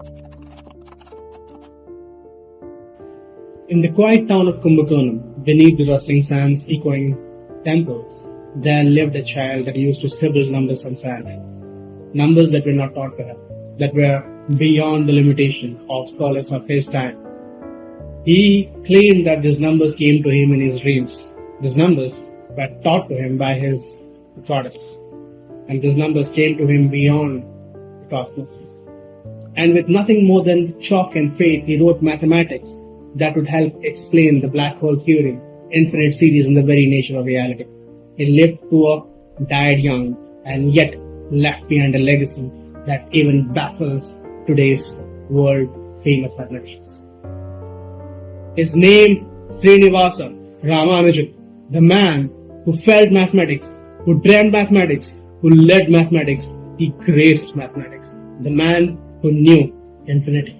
In the quiet town of Kumbakonam, beneath the rustling sands echoing temples, there lived a child that used to scribble numbers on sand. Numbers that were not taught to him, that were beyond the limitation of scholars of his time. He claimed that these numbers came to him in his dreams. These numbers were taught to him by his goddess. And these numbers came to him beyond the cosmos. And with nothing more than chalk and faith, he wrote mathematics that would help explain the black hole theory, infinite series, and the very nature of reality. He lived poor, died young, and yet left behind a legacy that even baffles today's world-famous mathematicians. His name, Srinivasa Ramanujan, the man who felt mathematics, who dreamt mathematics, who led mathematics, he graced mathematics, the man who knew infinity.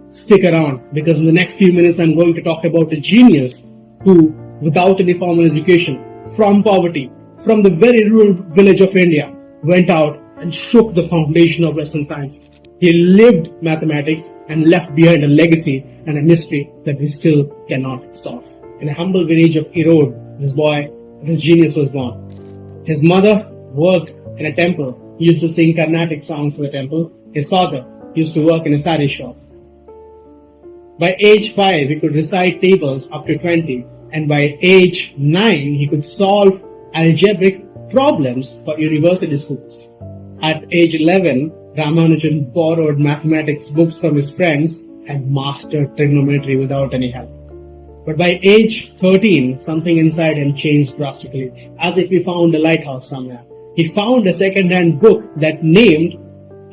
Stick around, because in the next few minutes I'm going to talk about a genius who, without any formal education, from poverty, from the very rural village of India, went out and shook the foundation of Western science. He lived mathematics and left behind a legacy and a mystery that we still cannot solve. In a humble village of Erode, this genius was born. His mother worked in a temple. He used to sing Carnatic songs for the temple. His father used to work in a sari shop. By age 5, he could recite tables up to 20, and by age 9, he could solve algebraic problems for university schools. At age 11, Ramanujan borrowed mathematics books from his friends and mastered trigonometry without any help. But by age 13, something inside him changed drastically, as if he found a lighthouse somewhere. He found a second-hand book that named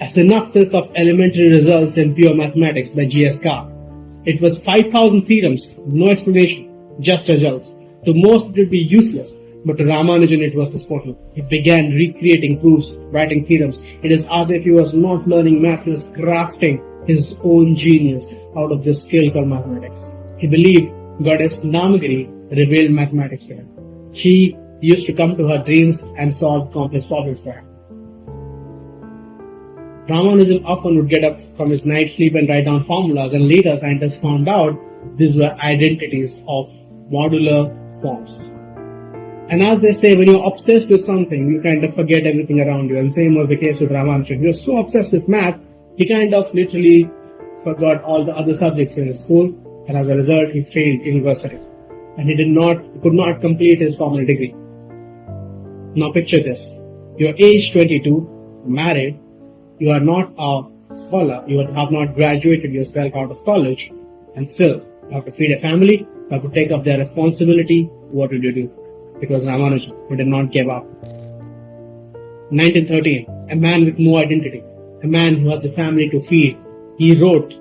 A Synopsis of Elementary Results in Pure Mathematics by G.S. Carr. It was 5,000 theorems, no explanation, just results. To most it would be useless, but to Ramanujan it was his portal. He began recreating proofs, writing theorems. It is as if he was not learning math, he was crafting his own genius out of this skill called mathematics. He believed goddess Namagiri revealed mathematics to him. She used to come to her dreams and solve complex problems for him. Ramanujan often would get up from his night sleep and write down formulas, and later scientists found out these were identities of modular forms. And as they say, when you're obsessed with something, you kind of forget everything around you. And same was the case with Ramanujan. He was so obsessed with math, he kind of literally forgot all the other subjects in his school, and as a result, he failed university. And he could not complete his formal degree. Now picture this. You're age 22, married, you are not a scholar, you have not graduated yourself out of college, and still you have to feed a family, you have to take up their responsibility. What did you do? It was Ramanujan who did not give up. 1913, a man with no identity, a man who has a family to feed, he wrote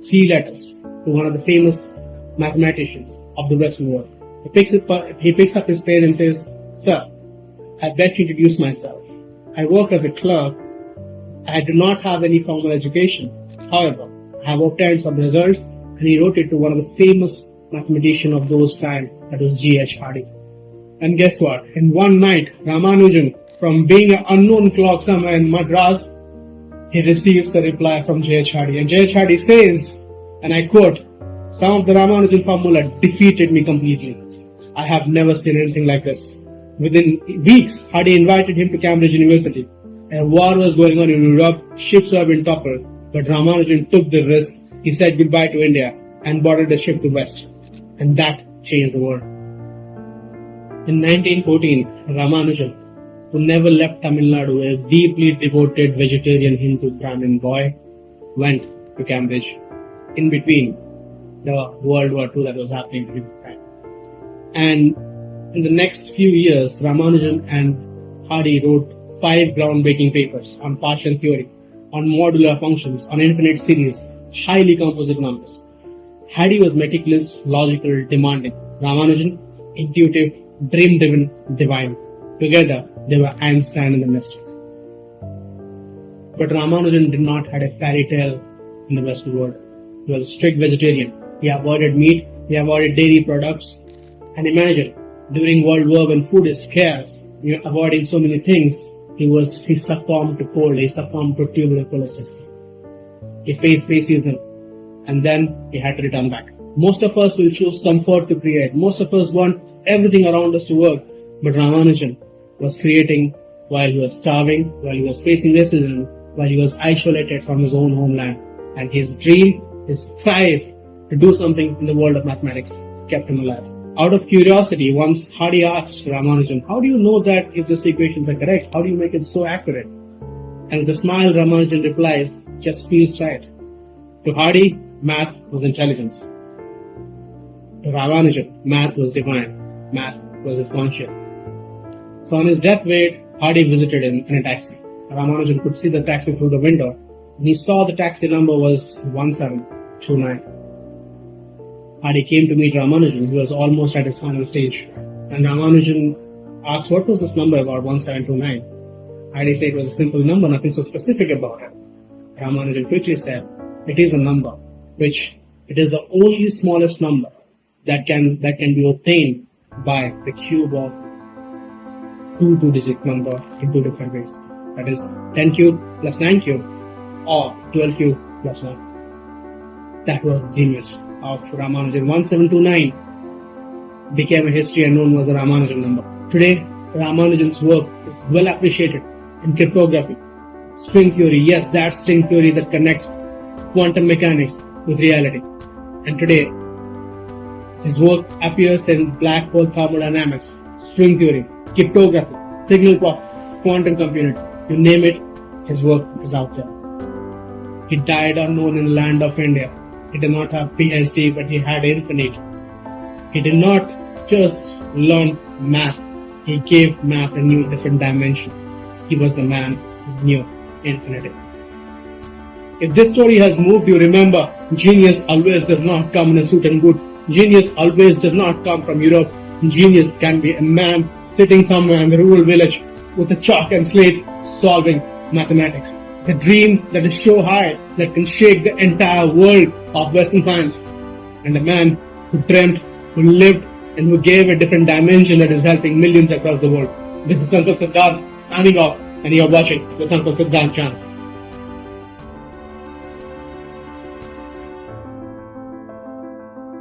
3 letters to one of the famous mathematicians of the Western world. He picks up his pen and says, "Sir, I beg to introduce myself. I work as a clerk. I do not have any formal education. However, I have obtained some results," and he wrote it to one of the famous mathematicians of those times, that was G.H. Hardy. And guess what? In one night, Ramanujan, from being an unknown clerk somewhere in Madras, he receives a reply from J.H. Hardy. And J.H. Hardy says, and I quote, "Some of the Ramanujan formula defeated me completely. I have never seen anything like this." Within weeks, Hardy invited him to Cambridge University. A war was going on in Europe, ships were being toppled, but Ramanujan took the risk. He said goodbye to India and boarded a ship to West. And that changed the world. In 1914, Ramanujan, who never left Tamil Nadu, a deeply devoted vegetarian Hindu Brahmin boy, went to Cambridge in between the World War II that was happening at the time. And in the next few years, Ramanujan and Hardy wrote 5 groundbreaking papers on partial theory, on modular functions, on infinite series, highly composite numbers. Hardy was meticulous, logical, demanding. Ramanujan, intuitive, dream-driven, divine. Together, they were Einstein and the mystic. But Ramanujan did not have a fairy tale in the Western world. He was a strict vegetarian. He avoided meat, he avoided dairy products. And imagine, during World War when food is scarce, you're avoiding so many things, he succumbed to cold, he succumbed to tuberculosis. He faced racism, and then he had to return back. Most of us will choose comfort to create. Most of us want everything around us to work. But Ramanujan was creating while he was starving, while he was facing racism, while he was isolated from his own homeland. And his dream, his drive to do something in the world of mathematics kept him alive. Out of curiosity, once Hardy asked Ramanujan, how do you know that if this equations are correct? How do you make it so accurate? And with a smile, Ramanujan replies, just feels right. To Hardy, math was intelligence. To Ramanujan, math was divine. Math was his consciousness. So on his deathbed, Hardy visited him in a taxi. Ramanujan could see the taxi through the window, and he saw the taxi number was 1729. Hardy came to meet Ramanujan, who was almost at his final stage. And Ramanujan asked, what was this number about 1729? Hardy said it was a simple number, nothing so specific about it. Ramanujan quickly said, it is a number, which it is the only smallest number that can be obtained by the cube of two two-digit number in two different ways. That is 10 cube plus 9 cube or 12 cube plus 1. That was the genius of Ramanujan. 1729 became a history and known as the Ramanujan number. Today, Ramanujan's work is well appreciated in cryptography, string theory. Yes, that string theory that connects quantum mechanics with reality. And today, his work appears in black hole thermodynamics, string theory, cryptography, signal processing, quantum computing. You name it, his work is out there. He died unknown in the land of India. He did not have PhD, but he had infinite. He did not just learn math. He gave math a new, different dimension. He was the man who knew infinity. If this story has moved you, remember, genius always does not come in a suit and boot. Genius always does not come from Europe. Genius can be a man sitting somewhere in the rural village with a chalk and slate solving mathematics. The dream that is so high that can shake the entire world of Western science. And a man who dreamt, who lived, and who gave a different dimension that is helping millions across the world. This is Uncle Siddharth signing off, and you are watching the Uncle Siddharth channel.